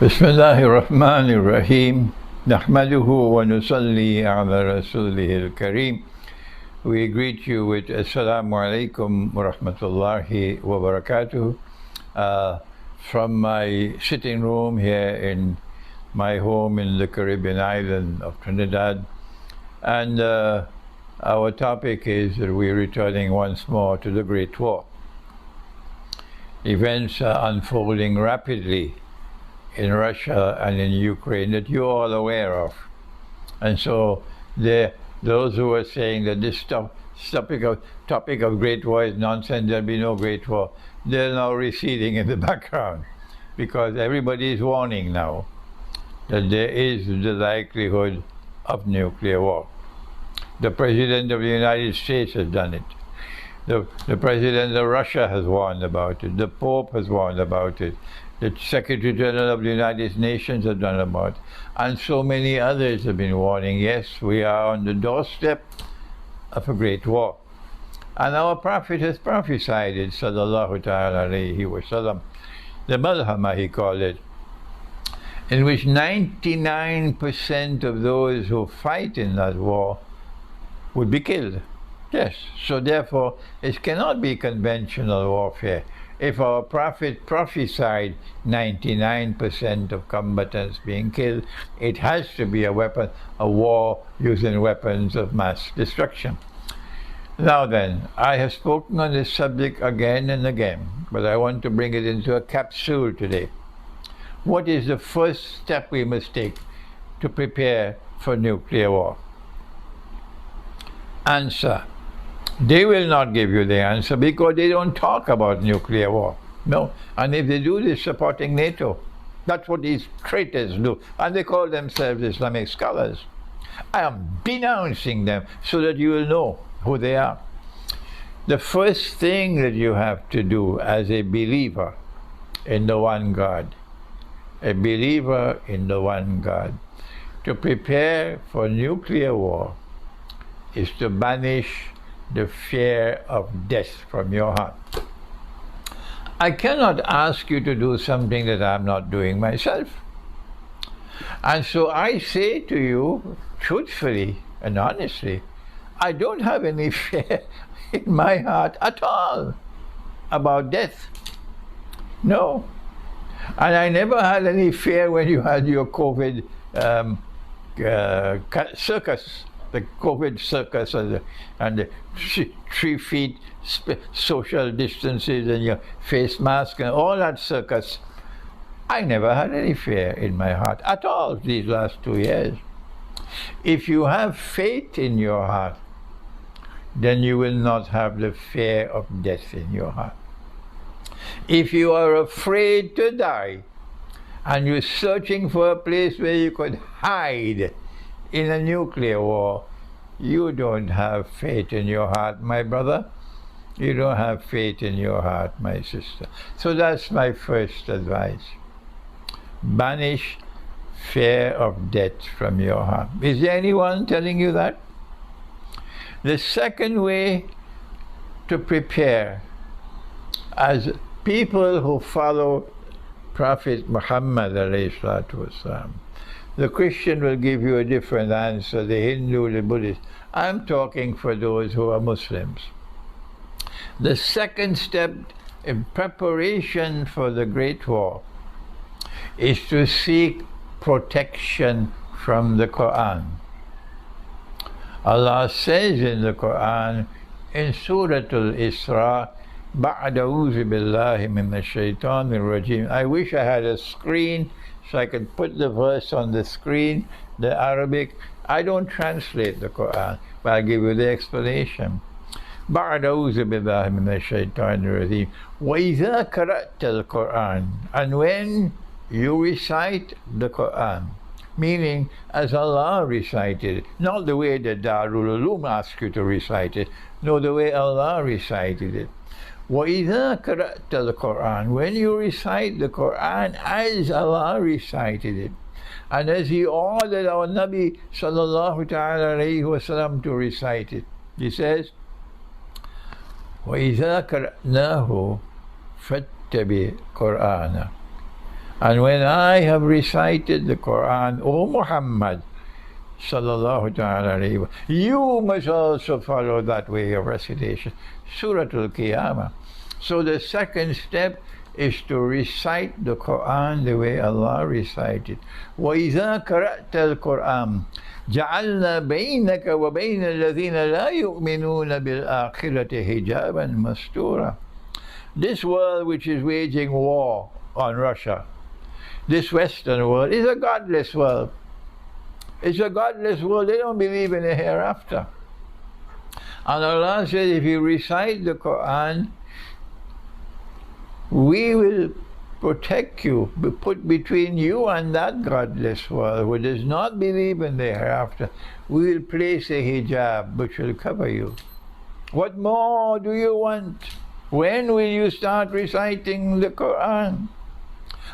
بسم الله الرحمن الرحيم نحمده ونصلي على رسوله الكريم. We greet you with Assalamu alaikum wa rahmatullahi wa barakatuh from my sitting room here in my home in the Caribbean island of Trinidad. And our topic is that we're returning once more to the Great War. Events are unfolding rapidly in Russia and in Ukraine that you're all aware of. And so those who are saying that this topic of Great War is nonsense, there'll be no Great War, they're now receding in the background, because everybody is warning now that there is the likelihood of nuclear war. The President of the United States has done it. The President of Russia has warned about it. The Pope has warned about it. The Secretary General of the United Nations has done about it. And so many others have been warning, yes, we are on the doorstep of a great war. And our Prophet has prophesied it, sallallahu ta'ala alayhi wa sallam. The Malhama, he called it, in which 99% of those who fight in that war would be killed. Yes, so therefore it cannot be conventional warfare. If our Prophet prophesied 99% of combatants being killed, it has to be a war using weapons of mass destruction. Now then, I have spoken on this subject again and again, but I want to bring it into a capsule today. What is the first step we must take to prepare for nuclear war? Answer. They will not give you the answer because they don't talk about nuclear war. No. And if they do, they're supporting NATO. That's what these traitors do. And they call themselves Islamic scholars. I am denouncing them so that you will know who they are. The first thing that you have to do as a believer in the one God, to prepare for nuclear war, is to banish the fear of death from your heart. I cannot ask you to do something that I'm not doing myself. And so I say to you, truthfully and honestly, I don't have any fear in my heart at all about death. No. And I never had any fear when you had your COVID circus. The COVID circus and the 3 feet social distances and your face mask and all that circus. I never had any fear in my heart at all these last 2 years. If you have faith in your heart, then you will not have the fear of death in your heart. If you are afraid to die and you're searching for a place where you could hide in a nuclear war, you don't have faith in your heart, my brother. You don't have faith in your heart, my sister. So that's my first advice. Banish fear of death from your heart. Is there anyone telling you that? The second way to prepare, as people who follow Prophet Muhammad alayhi salatu wasalam, the Christian will give you a different answer, the Hindu, the Buddhist. I'm talking for those who are Muslims. The second step in preparation for the Great War is to seek protection from the Quran. Allah says in the Quran, in Surah Al-Isra, بَعْدَ أَعُوذُ بِاللَّهِ مِنَ الشَّيْطَانِ الرَّجِيمِ. I wish I had a screen so I could put the verse on the screen, the Arabic. I don't translate the Quran, but I'll give you the explanation. بَعْدَ أَعُوذُ بِاللَّهِ مِنَ الشَّيْطَانِ الرَّجِيمِ وَإِذَا قَرَأْتَ الْقُرْآنَ. And when you recite the Quran, meaning as Allah recited it, not the way the Darul Ulum asked you to recite it, no, the way Allah recited it. وَإِذَا قَرَأْتَ الْقُرْآنَ. When you recite the Quran as Allah recited it, and as He ordered our Nabi sallallahu ta'ala alayhi wa sallam to recite it, He says, وَإِذَا قَرَأْنَاهُ فَاتَّبِعْ قُرْآنَهُ. And when I have recited the Quran, O Muhammad, sallallahu ta'ala alayhi wa, you must also follow that way of recitation. Surah Al-Qiyamah. So the second step is to recite the Quran the way Allah recited. وَإِذَا قَرَأْتَ الْقُرْآنَ جَعَلْنَا بَيْنَكَ وَبَيْنَ الَّذِينَ لَا يُؤْمِنُونَ بِالْآخِرَةِ حِجَابًا مَسْتُورًا. This world which is waging war on Russia, this Western world, is a godless world. It's a godless world. They don't believe in the hereafter. And Allah said, if you recite the Quran, we will protect you, be put between you and that godless world who does not believe in the hereafter. We will place a hijab which will cover you. What more do you want? When will you start reciting the Quran?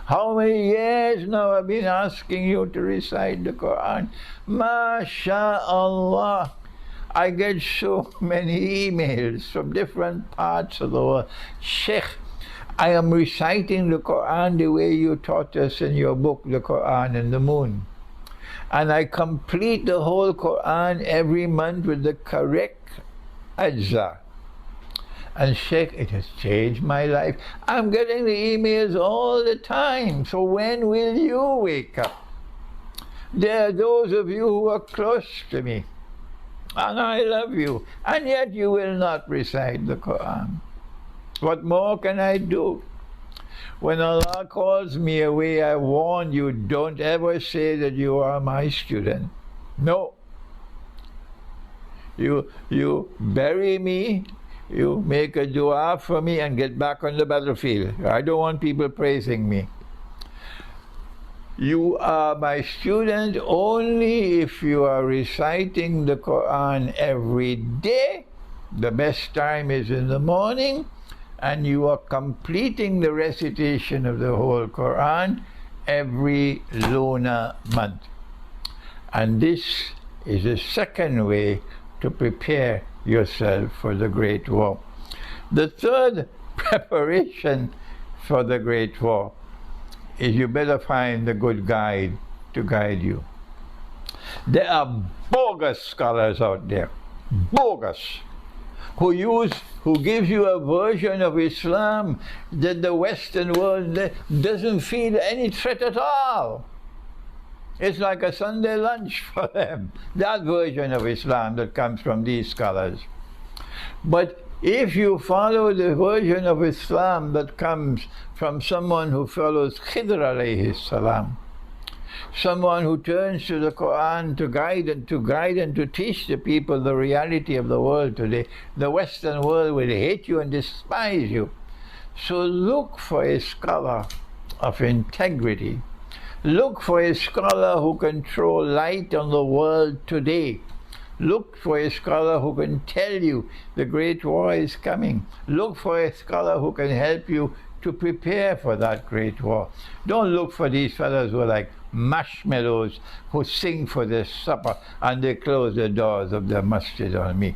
How many years now I've been asking you to recite the Quran? MashaAllah. I get so many emails from different parts of the world. Sheikh, I am reciting the Quran the way you taught us in your book, The Quran and the Moon. And I complete the whole Quran every month with the correct ajza. And Sheikh, it has changed my life. I'm getting the emails all the time. So when will you wake up? There are those of you who are close to me. And I love you. And yet you will not recite the Quran. What more can I do? When Allah calls me away, I warn you, don't ever say that you are my student. No. You bury me, you make a dua for me and get back on the battlefield. I don't want people praising me. You are my student only if you are reciting the Quran every day. The best time is in the morning. And you are completing the recitation of the whole Quran every lunar month. And this is the second way to prepare yourself for the Great War. The third preparation for the Great War is you better find a good guide to guide you. There are bogus scholars out there, bogus, who gives you a version of Islam that the Western world doesn't feel any threat at all. It's like a Sunday lunch for them, that version of Islam that comes from these scholars. But if you follow the version of Islam that comes from someone who follows Khidr alayhi salam, someone who turns to the Quran to guide and to teach the people the reality of the world today, the Western world will hate you and despise you. So look for a scholar of integrity. Look for a scholar who can throw light on the world today. Look for a scholar who can tell you the Great War is coming. Look for a scholar who can help you to prepare for that Great War. Don't look for these fellows who are like marshmallows who sing for their supper and they close the doors of their masjid on me.